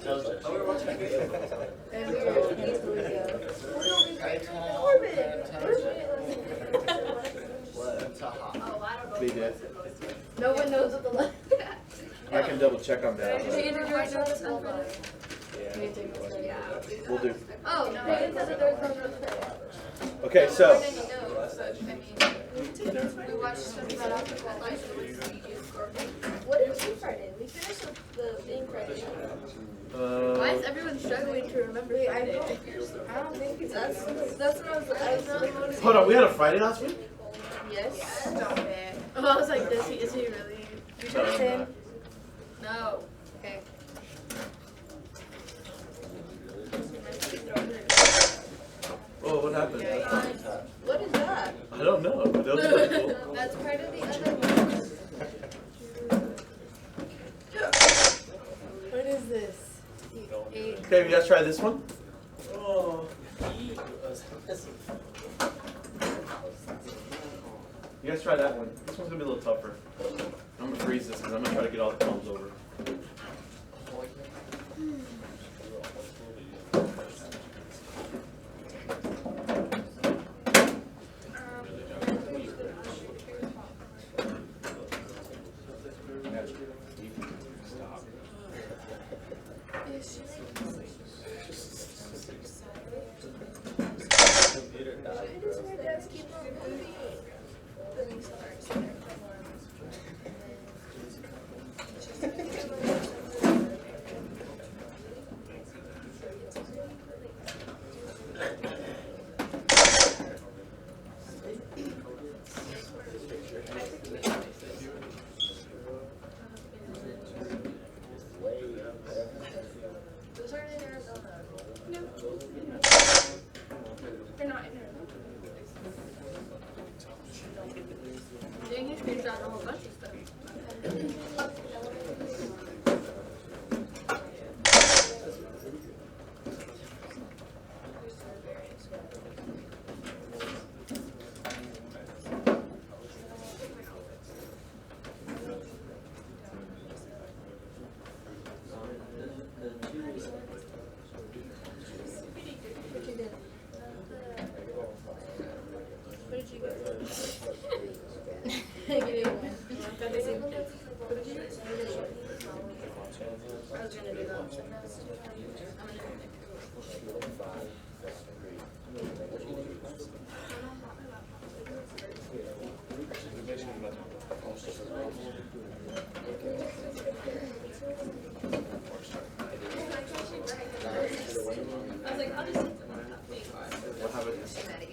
Oh, we're watching a video. And we were easily They did. No one knows what the left. I can double check on that. We'll do. Oh, no, I didn't know that there was no Okay, so we watched something about alcohol night. What did we Friday? We finished the thing Friday. Why is everyone struggling to remember Friday? I don't think it's that's what I was really motivated. hold on, we had a Friday last week? Yes. Stop it. Oh, I was like, is he really? You should have said no. Okay. Oh, what happened? What is that? I don't know. That was pretty cool. That's part of the other one. What is this? Okay, you guys try this one? Oh, You guys try that one. This one's gonna be a little tougher. I'm gonna freeze this because I'm gonna try to get all the problems over.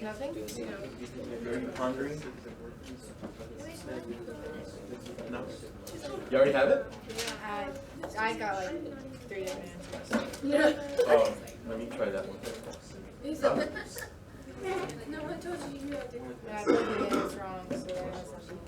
Nothing? Are you pondering? No? You already have it? I got like 3 different Oh, let me try that one. No one told you you had to. Yeah, I put it in, it's wrong, so that has something.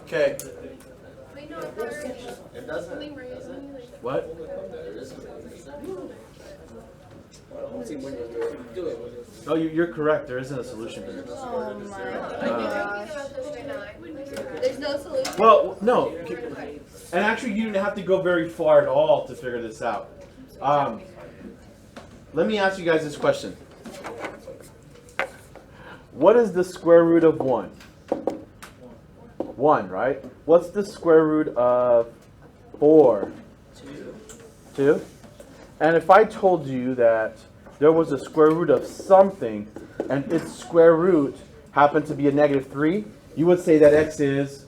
Okay. it doesn't. What? Oh, you're correct. There isn't a solution here. Oh my gosh. There's no solution. Well, no. And actually, you didn't have to go very far at all to figure this out. Let me ask you guys this question. What is the square root of 1? 1, right? What's the square root of 4? 2. And if I told you that there was a square root of something and its square root happened to be a negative 3, you would say that x is?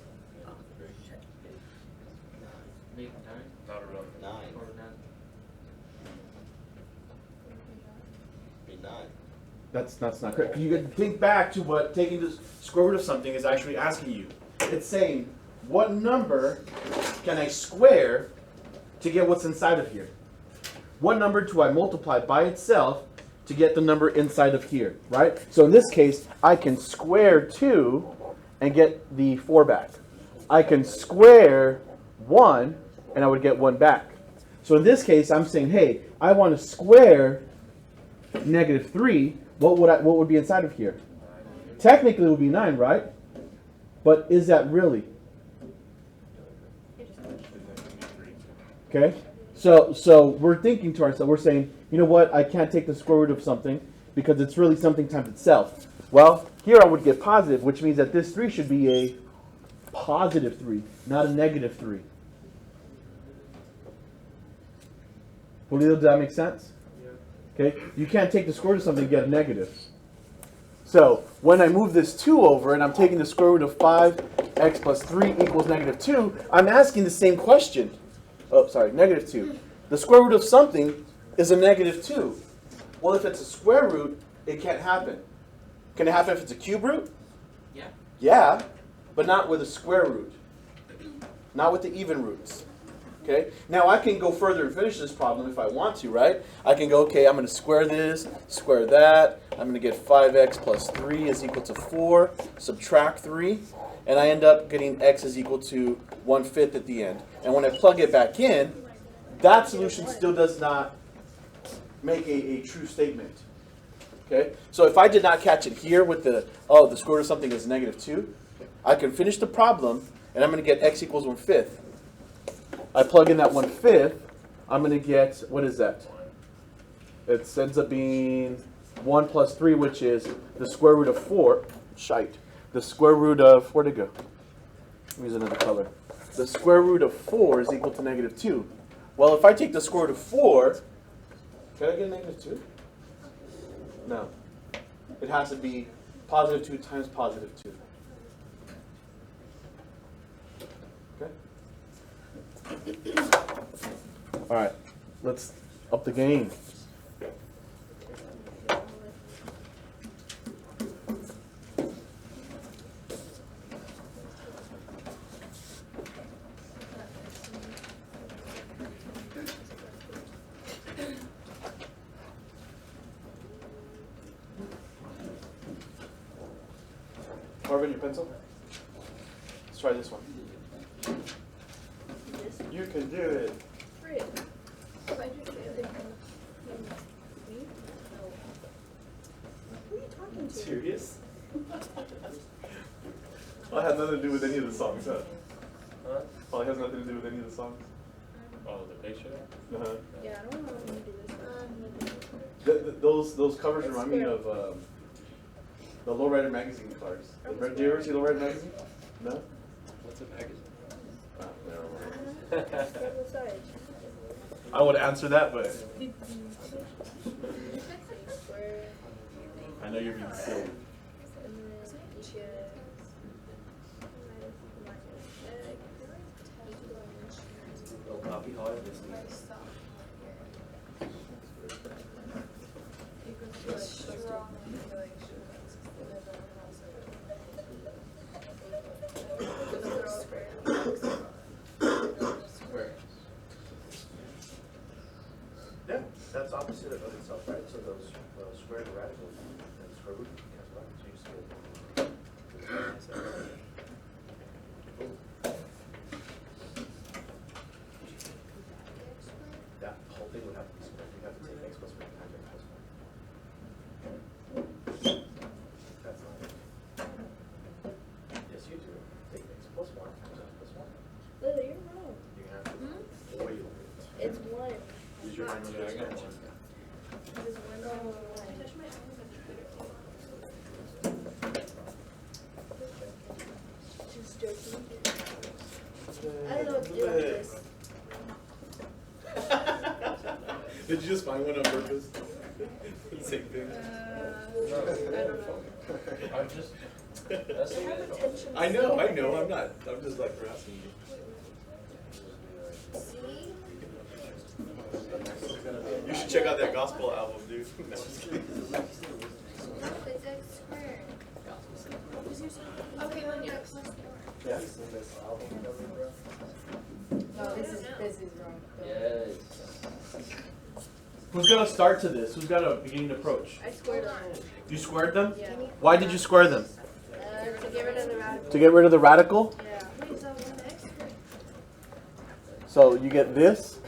That's not correct. You can think back to what taking the square root of something is actually asking you. It's saying, what number can I square to get what's inside of here? What number do I multiply by itself to get the number inside of here, right? So in this case, I can square 2 and get the 4 back. I can square 1 and I would get 1 back. So in this case, I'm saying, hey, I want to square negative 3. What would be inside of here? Technically, it would be 9, right? But is that really? Okay? So we're thinking to ourselves, we're saying, you know what, I can't take the square root of something because it's really something times itself. Well, here I would get positive, which means that this 3 should be a positive 3, not a negative 3. Julio, does that make sense? Okay, you can't take the square root of something and get a negative. So when I move this 2 over and I'm taking the square root of 5x plus 3 equals negative 2, I'm asking the same question. Oh, sorry, negative 2. The square root of something is a negative 2. Well, if it's a square root, it can't happen. Can it happen if it's a cube root? Yeah. Yeah, but not with a square root. Not with the even roots. Okay? Now I can go further and finish this problem if I want to, right? I can go, okay, I'm going to square this, square that. I'm going to get 5x plus 3 is equal to 4. Subtract 3. And I end up getting x is equal to 1/5 at the end. And when I plug it back in, that solution still does not make a true statement. Okay? So if I did not catch it here with the square root of something is negative 2, I can finish the problem, and I'm going to get x equals 1/5. I plug in that 1/5, I'm going to get, what is that? It ends up being 1 plus 3, which is the square root of 4. The square root of, where'd it go? Let me use another color. The square root of 4 is equal to negative 2. Well, if I take the square root of 4, can I get a negative 2? No. It has to be positive 2 times positive 2. Okay? All right. Let's up the game. Marvin, your pencil? Let's try this one. You can do it. Frick. If I just say it. Who are you talking to? Serious? Well, it has nothing to do with any of the songs, huh? Huh? Well, it has nothing to do with any of the songs. Oh, the picture? Uh-huh. Yeah, I don't know how I'm gonna do this. Those covers remind me of the Lowrider magazine covers. Do you ever see Lowrider magazine? No? What's a magazine? Never mind. I would answer that, but I know you're being silly. No copy hard. Yeah, that's opposite of itself, right? So those square the radical and square root cancel out. So you just get that whole thing would have to be squared. You have to take x plus 1 times x plus 1. That's not it. Yes, you do. Take x plus 1 times x plus 1. Lily, you're wrong. You have to wait. It's 1. Use your mind to understand one. It is 1 over 1. Just joking. I don't know what to do with this. Did you just find one on purpose? Same thing. I don't know. I'm just. That's the way it goes. I know. I'm just like harassing you. See? You should check out that gospel album, dude. No, just kidding. It's x squared. Okay, then yeah. guessing this album cover, bro? No, this is wrong. Yes. Who's gonna start to this? Who's got a beginning approach? I squared them. You squared them? Yeah. Why did you square them? To get rid of the radical. To get rid of the radical? Yeah. Wait, so 1x? So you get this.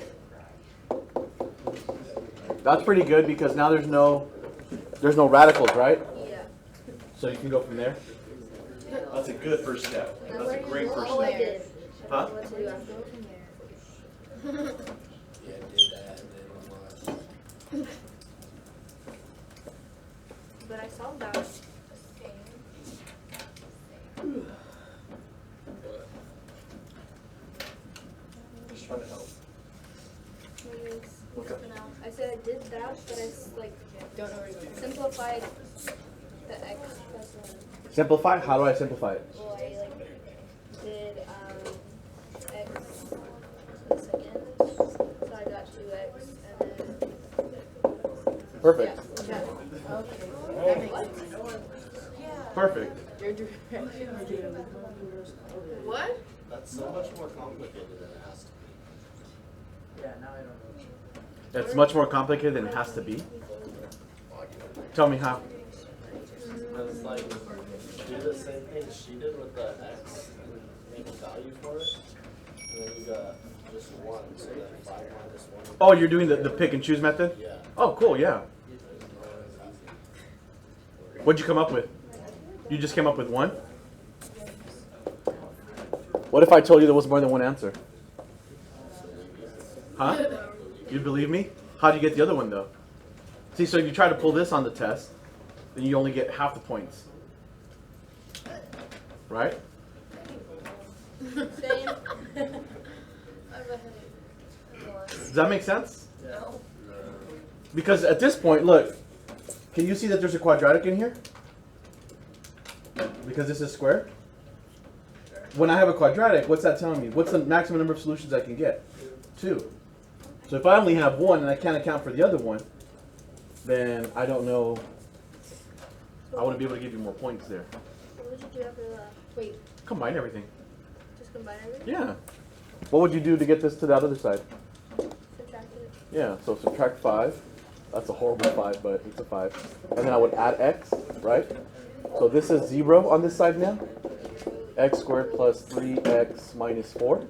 That's pretty good because now there's no radicals, right? Yeah. So you can go from there. That's a good first step. That's a great first Oh, I step. did. Huh? What to do after? Yeah, did that and then watch. But I solved that. Just trying to help. I said I did that, but I don't know where to go. Simplified the x plus 1. Simplify? How do I simplify it? Well, I did x plus second, so I got 2x, and then Perfect. Okay. That makes sense. Perfect. Your direction. What? That's so much more complicated than it has to be. Yeah, now I don't know. It's much more complicated than it has to be. Tell me how. Because like, do the same thing she did with the x and make a value for it. And then you got just 1, so then 5 minus 1. Oh, you're doing the pick and choose method? Yeah. Oh, cool, yeah. What'd you come up with? You just came up with 1? What if I told you there was more than one answer? Huh? You'd believe me? How'd you get the other one though? See, so if you try to pull this on the test, then you only get half the points. Right? Same. I have a headache. Does that make sense? No. Because at this point, look, can you see that there's a quadratic in here? Because this is square? When I have a quadratic, what's that telling me? What's the maximum number of solutions I can get? 2. So if I only have 1 and I can't account for the other one, then I don't know. I wouldn't be able to give you more points there. What would you do after that? Wait, Combine everything. just combine everything? Yeah. What would you do to get this to that other side? Subtract it. Yeah, so subtract 5. That's a horrible 5, but it's a 5. And then I would add x, right? So this is 0 on this side now. X squared plus 3x minus 4.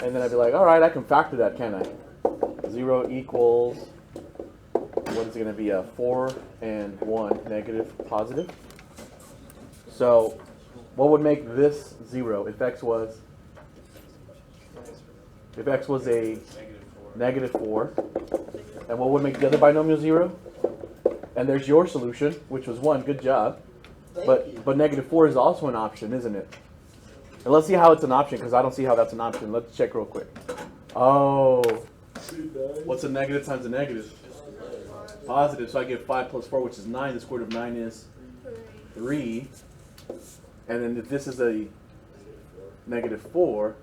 And then I'd be like, all right, I can factor that, can't I? 0 equals, what is it going to be, a 4 and 1, negative, positive. So what would make this 0 if x was a negative 4? And what would make the other binomial 0? And there's your solution, which was 1. Good job. But negative 4 is also an option, isn't it? And let's see how it's an option, because I don't see how that's an option. Let's check real quick. Oh. What's a negative times a negative? Positive. So I get 5 plus 4, which is 9. The square root of 9 is 3. And then if this is a negative 4.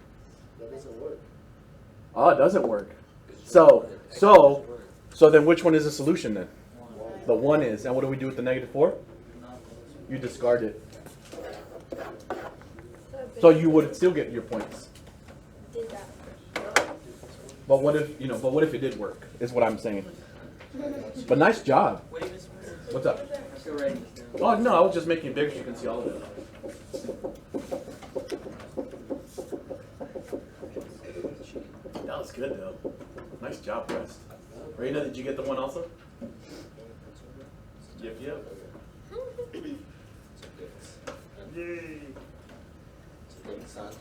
That doesn't work. Oh, it doesn't work. So then which one is the solution then? The 1 is. And what do we do with the negative 4? You discard it. So you would still get your points. Did that. But what if, but if it did work, is what I'm saying. But nice job. What's up? Oh, no, I was just making it bigger so you can see all of it. That was good, though. Nice job, West. Raina, did you get the 1 also? Yep. Yay. Big son.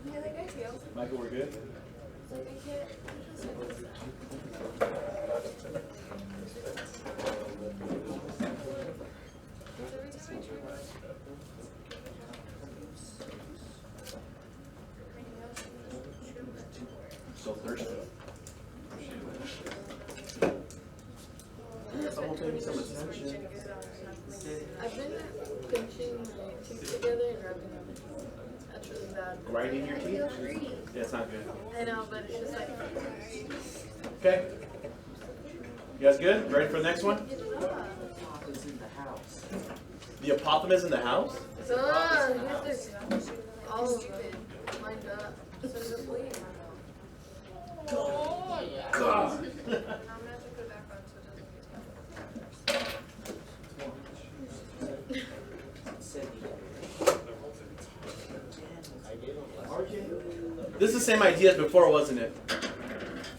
Yeah, like I feel. Michael, we're good? Like I can't. So thirsty. Someone pay me some attention. I've been pinching my teeth together and rubbing them. That's really bad. Grinding your I teeth? feel free. Yeah, it's not good. I know, but it's just like. Okay. You guys good? Ready for the next one? The Apophis in the house? All of them lined up. Oh, yeah. God. I gave him less. This is the same idea as before, wasn't it?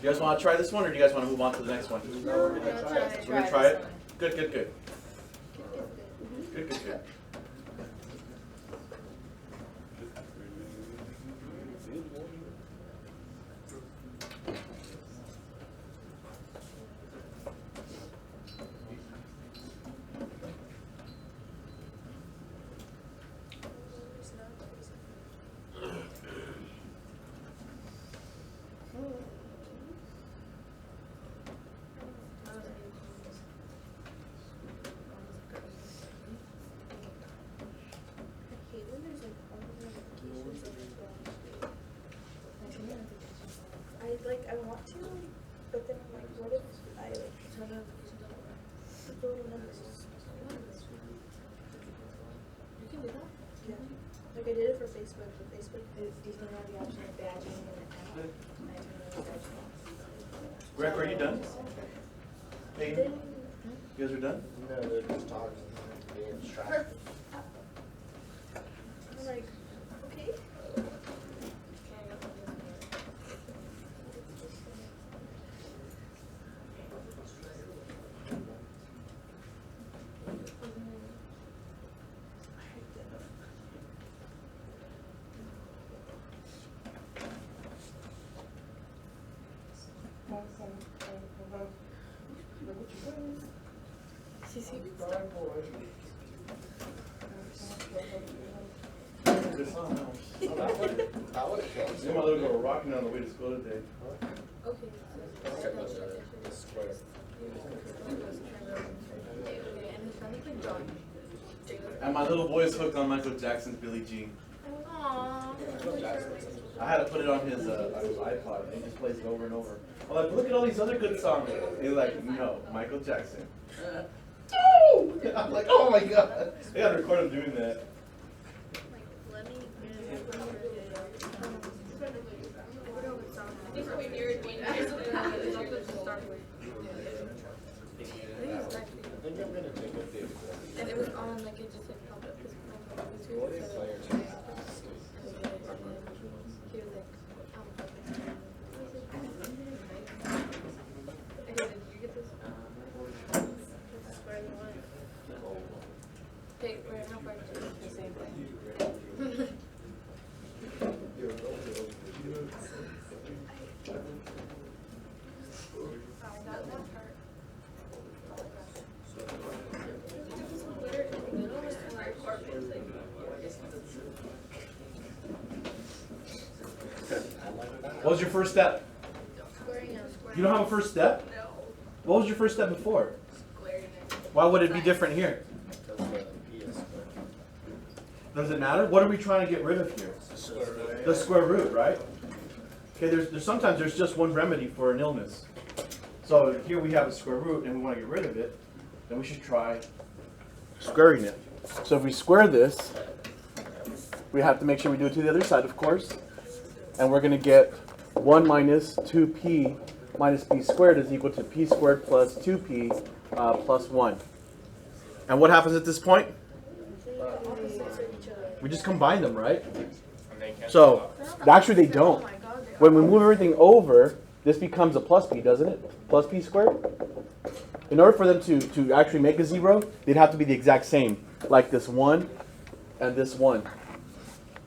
You guys want to try this one, or do you guys want to move on to the next one? No, we're gonna try it. We're gonna try it. Good, good, good. Good, good, good. I want to, but then I'm like, what if I like turn up go to numbers? You can do that. Yeah. Like I did it for Facebook, but Facebook is doesn't have the option of badging and Greg, are you done? Hey, you guys are done? No, they're just talking, being distracted. I'm like, okay. That would count. Me and my little girl were rocking on the way to school today. Square. And my little boy is hooked on Michael Jackson's Billie Jean. I had to put it on his iPod, and he just plays it over and over. I'm like, look at all these other good songs. And he's like, no, Michael Jackson. I'm like, oh my god. They gotta record him doing that. I think I'm gonna take a dip. And it was on, like, it just like popped up his profile too. What if So, players he was like, okay, did you get this? This is where you want it. Okay, where, how far did you get the same thing? What was your first step? You don't have a first step? No. What was your first step before? Why would it be different here? Because the P is square. Does it matter? What are we trying to get rid of here? The square root, right? Okay, there's sometimes there's just one remedy for an illness. So here we have a square root and we want to get rid of it, then we should try squaring it. So if we square this, we have to make sure we do it to the other side, of course. And we're going to get 1 minus 2p minus p squared is equal to p squared plus 2p plus 1. And what happens at this point? We just combine them, right? So actually they don't. When we move everything over, this becomes a plus p, doesn't it? Plus p squared. In order for them to actually make a 0, they'd have to be the exact same, like this 1 and this 1.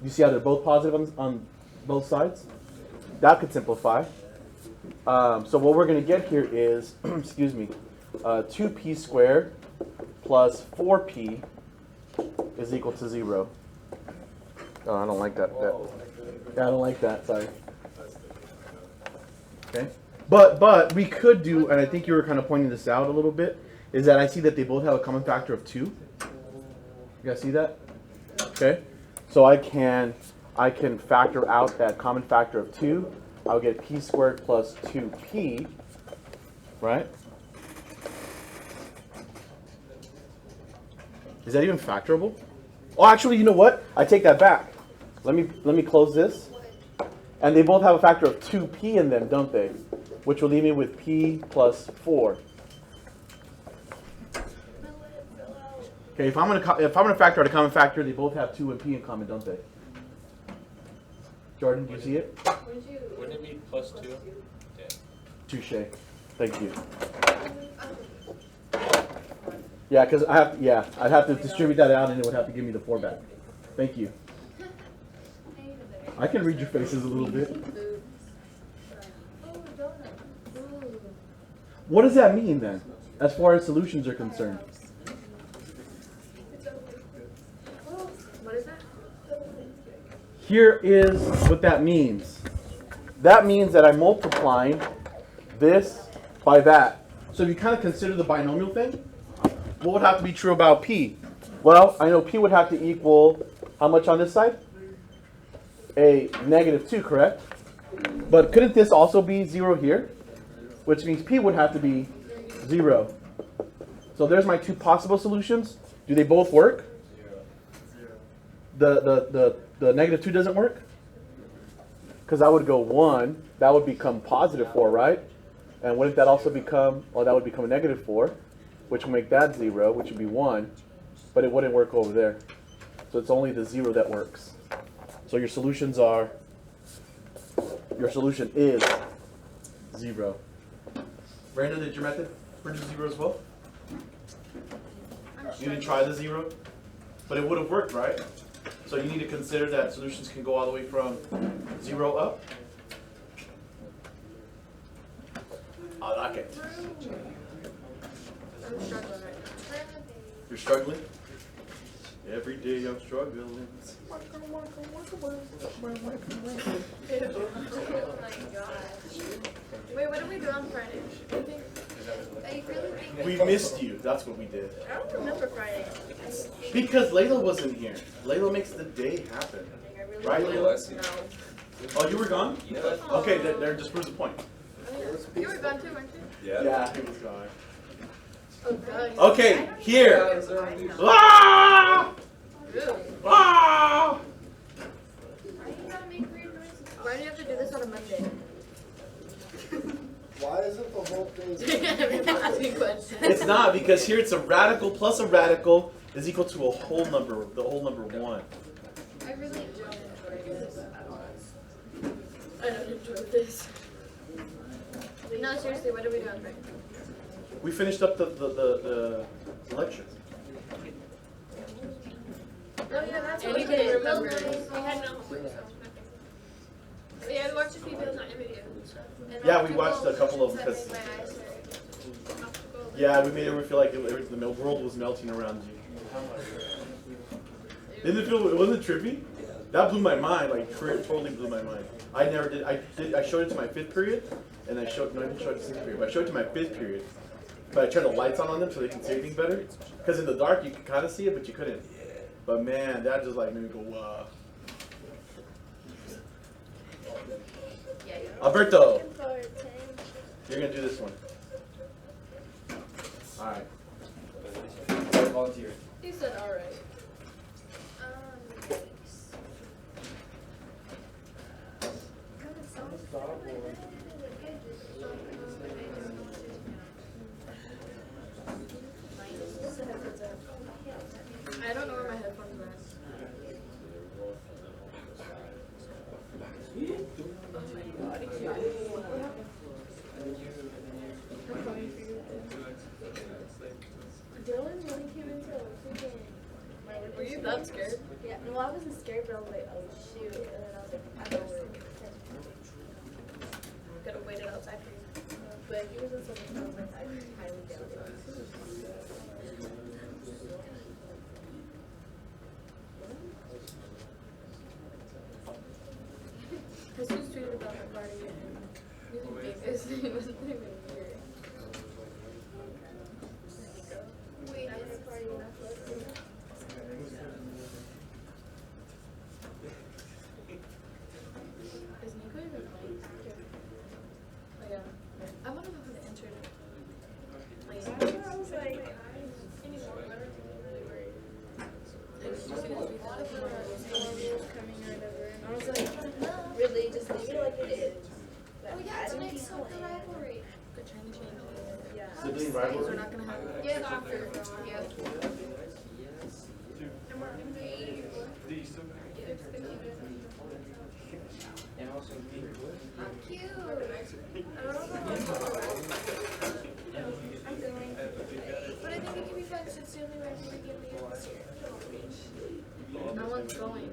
You see how they're both positive on both sides? That could simplify. So what we're going to get here is, excuse me, 2p squared plus 4p is equal to 0. Oh, I don't like that. Yeah, I don't like that. Sorry. Okay. But we could do, and I think you were kind of pointing this out a little bit, is that I see that they both have a common factor of 2. You guys see that? Okay. So I can factor out that common factor of 2. I'll get p squared plus 2p, right? Is that even factorable? Oh, actually, you know what? I take that back. Let me close this. And they both have a factor of 2p in them, don't they? Which will leave me with p plus 4. Okay, if I'm gonna factor out a common factor, they both have 2 and p in common, don't they? Jordan, do you see it? Wouldn't it be plus 2? Yeah. Touche. Thank you. Yeah, because I'd have to distribute that out and it would have to give me the 4 back. Thank you. I can read your faces a little bit. What does that mean then, as far as solutions are concerned? What is that? Here is what that means. That means that I'm multiplying this by that. So if you kind of consider the binomial thing, what would have to be true about p? Well, I know p would have to equal how much on this side? A negative 2, correct? But couldn't this also be 0 here? Which means p would have to be 0. So there's my 2 possible solutions. Do they both work? The negative 2 doesn't work? Because I would go 1. That would become positive 4, right? And wouldn't that also become, well, that would become a negative 4, which will make that 0, which would be 1. But it wouldn't work over there. So it's only the 0 that works. So your solutions are, your solution is 0. Brandon, did your method produce 0 as well? You didn't try the 0? But it would have worked, right? So you need to consider that solutions can go all the way from 0 up. I like it. I'm struggling right now. You're struggling? Every day I'm struggling. Oh my gosh. Wait, what did we do on Friday? I really think We missed you. That's what we did. I don't remember Friday. Because Layla wasn't here. Layla makes the day happen. Right, Layla? Oh, you were gone? Yeah. Okay, there just proves the point. You were gone too, weren't you? Yeah, he was gone. Oh, God. Okay, here. Ah! Really? Ah! Why do you have to do this on a Monday? Why isn't the whole thing? Asking questions. It's not, because here it's a radical plus a radical is equal to a whole number, the whole number 1. I really don't enjoy this. I don't enjoy this. No, seriously, what are we doing right We finished up the lecture. Oh yeah, that's what we Anybody did. remember? We had no homework, so. Yeah, we watched a few videos on video. And Yeah, all we the watched a couple of them that because, made my eyes hurt. yeah, we made everyone feel like the world was melting around you. Didn't it feel, wasn't it trippy? That blew my mind, like totally blew my mind. I never did, I showed it to my 5th period, and I showed, no, I didn't show it to 6th period, but I showed it to my 5th period. But I turned the lights on them so they can see everything better. Because in the dark you could kind of see it, but you couldn't. But man, that just like made me go, wow. Alberto, you're gonna do this one. Alright. Volunteer. He said alright. I don't know where my headphones are. Dylan really came into Were you that scared? Yeah, no, I wasn't scared, but I was like, oh shoot. And then I was like, I don't know. Could have waited outside for you. But he was in so much, I was like, I highly doubt it. Jesus tweeted about the party and using Vegas. He wasn't even here. Wait, I was party enough. Is Nico even playing? Oh yeah. I want to know who the answer. I was like, lot of rules coming or whatever. And I was like, really, just leave it like it is. Oh yeah, it's next to the rivalry. They're trying to change it. Yeah. Sibling We're rivalry? not gonna have Yeah, soccer. Yeah. And we're gonna be. How cute. I don't know if I want I'm going. But I think it can be fun because it's the only rivalry game we have this year. No one's going.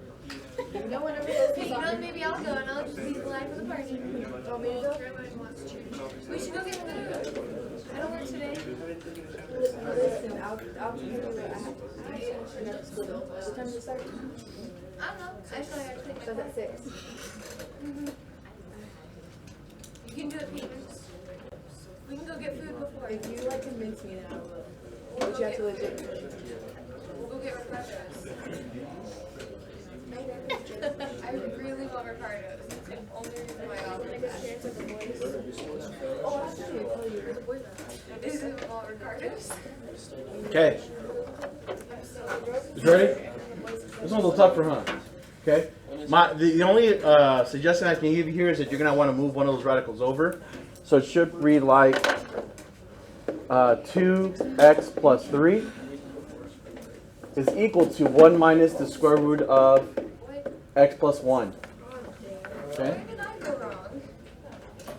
No one ever goes Okay, to you know, soccer. maybe I'll go and I'll just be the life of the party. Want me to go? Everybody wants to cheer. We should go get food. I don't work today. Listen, I'll keep you. I have to another school. What time does it start? I don't know. Actually, I think Starts at 6. you can do it, Peters. We can go get food before. If you like convince me, then I will. But you have to legit. We'll go get Ricardo's. I really want Ricardo's. It's the only reason why I'll go. Oh, I'll tell you. There's a boy though. Is it all Ricardo's? Okay. You ready? This one's a little tougher, huh? Okay. The only suggestion I can give you here is that you're gonna want to move one of those radicals over. So it should read like 2x plus 3 is equal to 1 minus the square root of x plus 1. Okay. Where did I go wrong?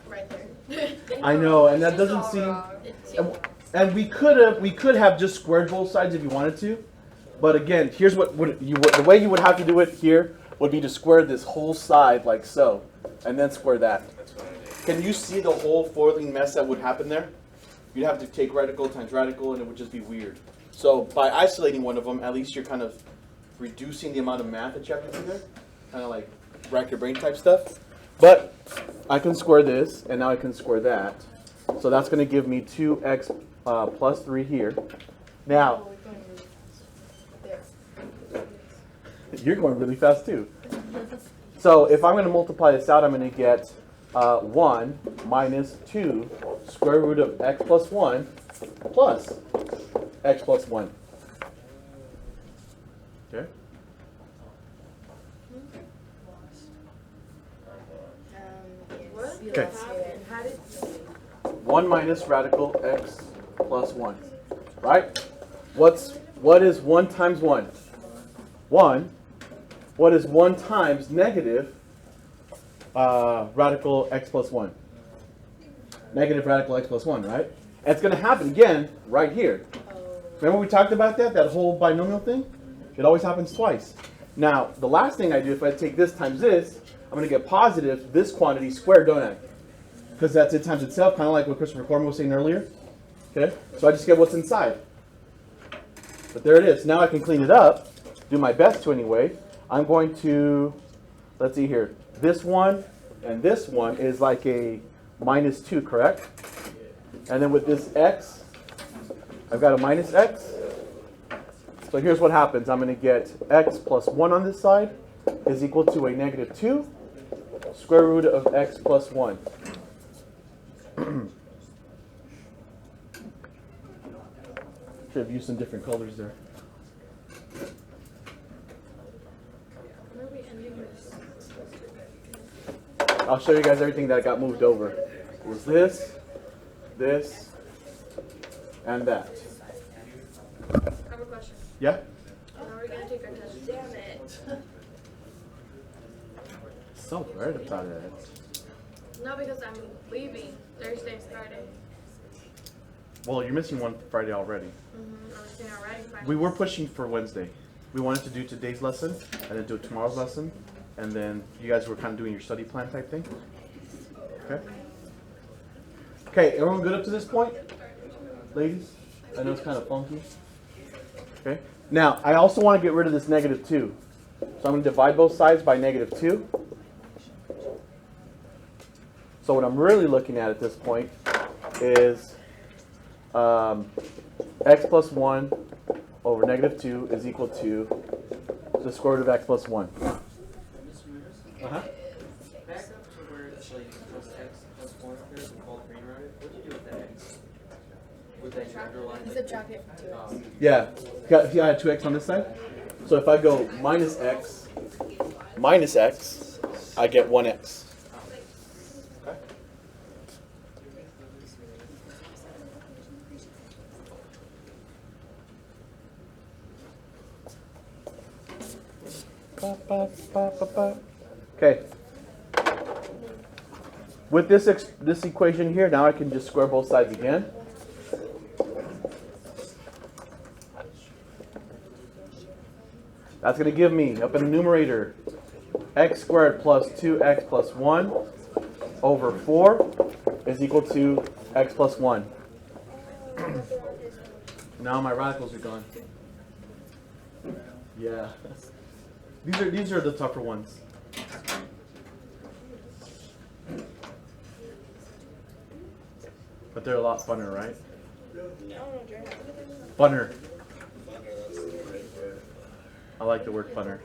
Right there. I know, and that doesn't All seem. wrong. And we could have just squared both sides if you wanted to, but again, here's the way you would have to do it here would be to square this whole side like so, and then square that. Can you see the whole foiling mess that would happen there? You'd have to take radical times radical, and it would just be weird. So by isolating one of them, at least you're kind of reducing the amount of math that you have to do there, kind of like rack your brain type stuff. But I can square this, and now I can square that. So that's going to give me 2x plus 3 here. Now, you're going really fast too. So if I'm going to multiply this out, I'm going to get 1 minus 2 square root of x plus 1 plus x plus 1. Okay? Okay. 1 minus radical x plus 1. Right? What is 1 times 1? 1. What is 1 times negative radical x plus 1? Negative radical x plus 1, right? And it's going to happen again right here. Remember we talked about that? That whole binomial thing? It always happens twice. Now, the last thing I do, if I take this times this, I'm going to get positive this quantity squared, don't I? Because that's it times itself, kind of like what Christopher Corman was saying earlier. Okay? So I just get what's inside. But there it is. Now I can clean it up, do my best to anyway. I'm going to, let's see here, this one and this one is like a minus 2, correct? And then with this x, I've got a minus x. So here's what happens. I'm going to get x plus 1 on this side is equal to a negative 2 square root of x plus 1. Should have used some different colors there. I'll show you guys everything that got moved over. It was this, and that. I have a question. Yeah? How are we gonna take our test? Damn it. So worried about it. No, because I'm leaving Thursday, Friday. Well, you're missing one Friday already. I was saying already Friday. We were pushing for Wednesday. We wanted to do today's lesson and then do tomorrow's lesson. And then you guys were kind of doing your study plan type thing. Okay? Okay, everyone good up to this point? Ladies? I know it's kind of funky. Okay? Now, I also want to get rid of this negative 2. So I'm going to divide both sides by negative 2. So what I'm really looking at this point is x plus 1 over negative 2 is equal to the square root of x plus 1. Uh-huh. Back up to where it's like plus x plus 1 up there, and called green around it. What'd you do with that x? With that you underlined? Subtract it from 2x. Yeah. You got 2x on this side? So if I go minus x, I get 1x. Okay. Okay. With this equation here, now I can just square both sides again. That's going to give me, up in the numerator, x squared plus 2x plus 1 over 4 is equal to x plus 1. Now my radicals are gone. Yeah. These are the tougher ones. But they're a lot funner, right? Funner. I like the word funner.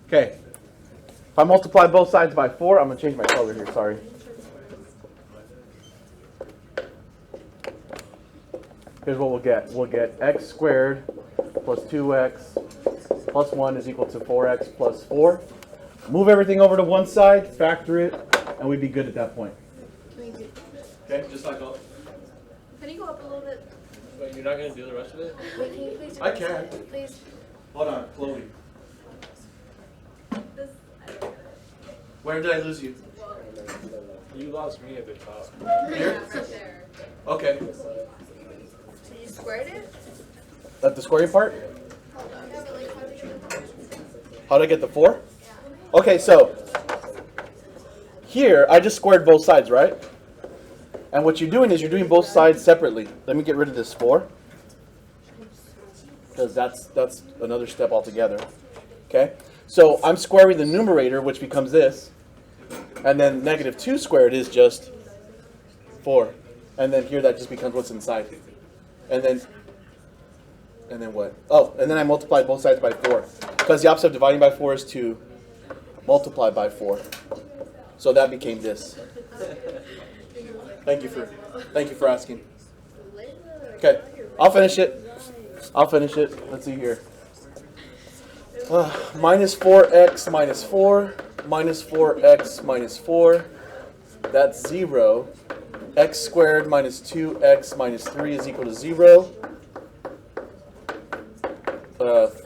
Okay. If I multiply both sides by 4, I'm going to change my color here, sorry. Here's what we'll get. We'll get x squared plus 2x plus 1 is equal to 4x plus 4. Move everything over to one side, factor it, and we'd be good at that point. Okay, just like that. Can you go up a little bit? Wait, you're not going to do the rest of it? Wait, can you please? I can. Please. Hold on, Chloe. Where did I lose you? You lost me at the top. Here? Okay. So you squared it? At the squaring part? How did I get the 4? Okay, so here I just squared both sides, right? And what you're doing is you're doing both sides separately. Let me get rid of this 4. Because that's another step altogether. Okay? So I'm squaring the numerator, which becomes this. And then negative 2 squared is just 4. And then here that just becomes what's inside. And then what? Oh, and then I multiply both sides by 4. Because the opposite of dividing by 4 is to multiply by 4. So that became this. Thank you for asking. Okay, I'll finish it. Let's see here. Minus 4x minus 4. Minus 4x minus 4. That's 0. X squared minus 2x minus 3 is equal to 0.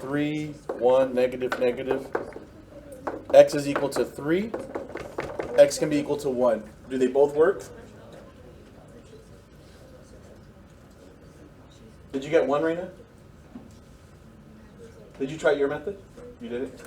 3, 1, negative, negative. X is equal to 3. X can be equal to 1. Do they both work? Did you get 1, Raina? Did you try your method? You did it?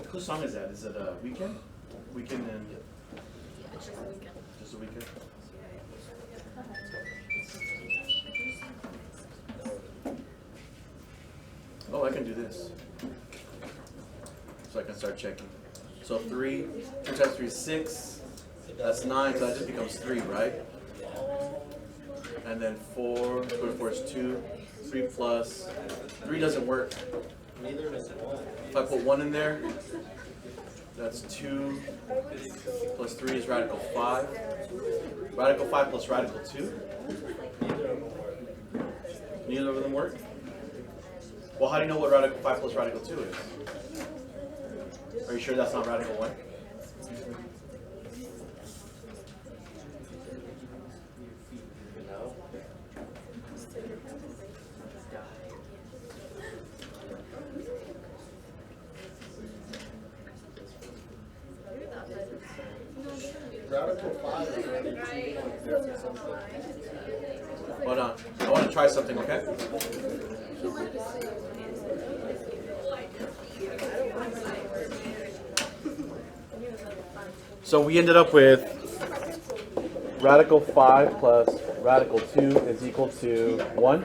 Whose song is that? Is it Weekend? Weekend and... Just a Weekend? Oh, I can do this. So I can start checking. So 3, 2 times 3 is 6. That's 9, so that just becomes 3, right? And then 4, 2 to 4 is 2. 3 plus... 3 doesn't work. Neither does 1. If I put 1 in there, that's 2 plus 3 is radical 5. Radical 5 plus radical 2. Neither of them work? Well, how do you know what radical 5 plus radical 2 is? Are you sure that's not radical 1? No. Radical 5 is already 2 something. Hold on. I want to try something, okay? So we ended up with radical 5 plus radical 2 is equal to 1.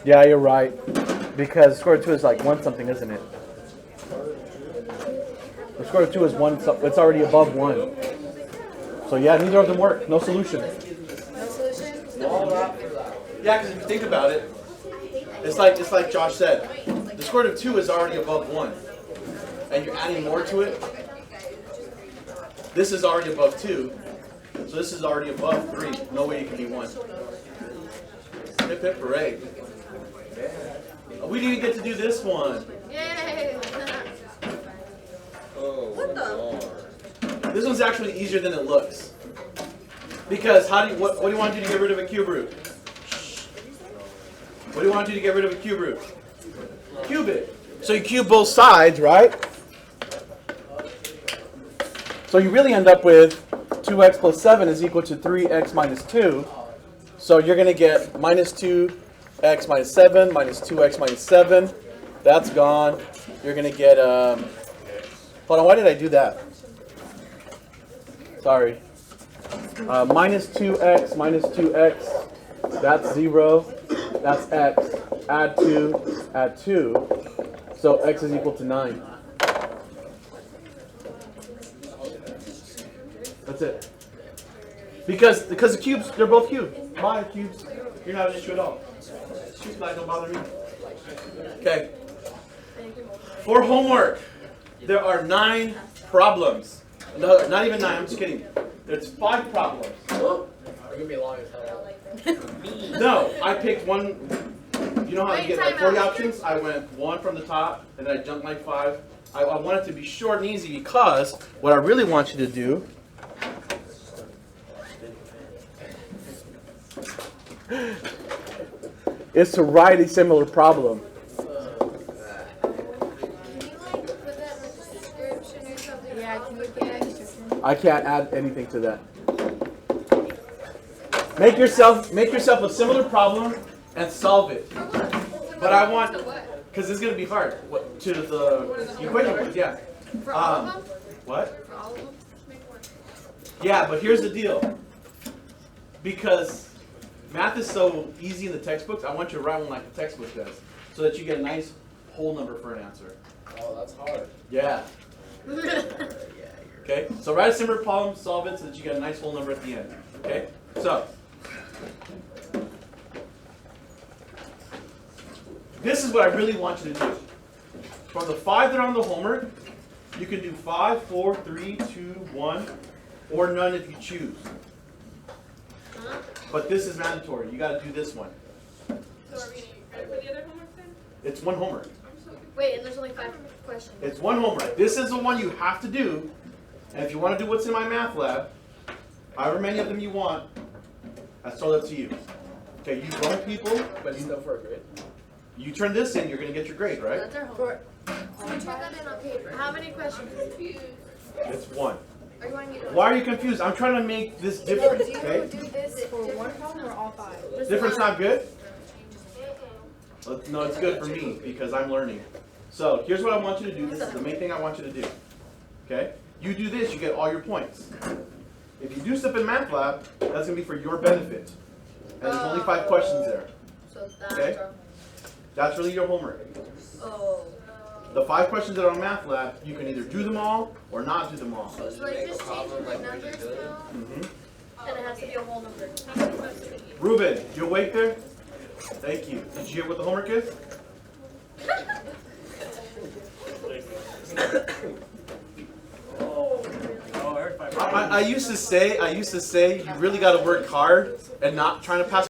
Yeah, you're right. Because square root of 2 is like 1 something, isn't it? The square root of 2 is 1 something. It's already above 1. So yeah, neither of them work. No solution. No solution? Yeah, because if you think about it, it's like Josh said. The square root of 2 is already above 1. And you're adding more to it. This is already above 2. So this is already above 3. No way you can be 1. Hip hip hooray. We didn't get to do this one. Yay! What the? This one's actually easier than it looks. Because what do you want to do to get rid of a cube root? What do you want to do to get rid of a cube root? Cube it. So you cube both sides, right? So you really end up with 2x plus 7 is equal to 3x minus 2. So you're going to get minus 2x minus 7 minus 2x minus 7. That's gone. You're going to get, hold on, why did I do that? Sorry. Minus 2x, that's 0, that's x, add 2, so x is equal to 9. That's it. Because the cubes, they're both cubes. Bye, cubes. You're not an issue at all. Cubes don't bother me. Okay. For homework, there are 9 problems. No, not even 9, I'm just kidding. There's 5 problems. Are gonna be long as hell. No, I picked one. You know how you Wait, get like time 40 out. options? I went 1 from the top, and then I jumped like 5. I want it to be short and easy because what I really want you to do is to write a similar problem. Can you like put that in the description or something? Yeah, can we get extra? I can't add anything to that. Make yourself a similar problem and solve it. But I want, because it's going to be hard. What, to the equation? Yeah. For all of them? What? For all of them? Yeah, but here's the deal. Because math is so easy in the textbooks, I want you to write one like the textbook does, so that you get a nice whole number for an answer. Oh, that's hard. Yeah. Okay, so write a similar problem, solve it so that you get a nice whole number at the end. Okay, so this is what I really want you to do. From the 5 that are on the homework, you can do 5, 4, 3, 2, 1, or none if you choose. But this is mandatory. You got to do this one. So are we gonna for the other homework then? It's one homework. Wait, and there's only 5 questions. It's one homework. This is the one you have to do. And if you want to do what's in my math lab, however many of them you want, that's all up to you. Okay, you grown people, But it's still for a grade. you turn this in, you're going to get your grade, right? That's our homework. So we turn that in on paper. How many questions? It's 1. Are you wanting me to? Why are you confused? I'm trying to make this different, Do you okay? do this for one problem or all 5? Different's not good? No, it's good for me because I'm learning. So here's what I want you to do. This is the main thing I want you to do. Okay? You do this, you get all your points. If you do stuff in math lab, that's going to be for your benefit. And there's only 5 questions there. So that's Okay. our, That's really your homework. oh. The 5 questions that are on math lab, you can either do them all or not do them all. So like just changing the numbers now? Mm-hmm. And it has to be a whole number. Ruben, you awake there? Thank you. Did you hear what the homework is? I used to say, you really got to work hard and not trying to pass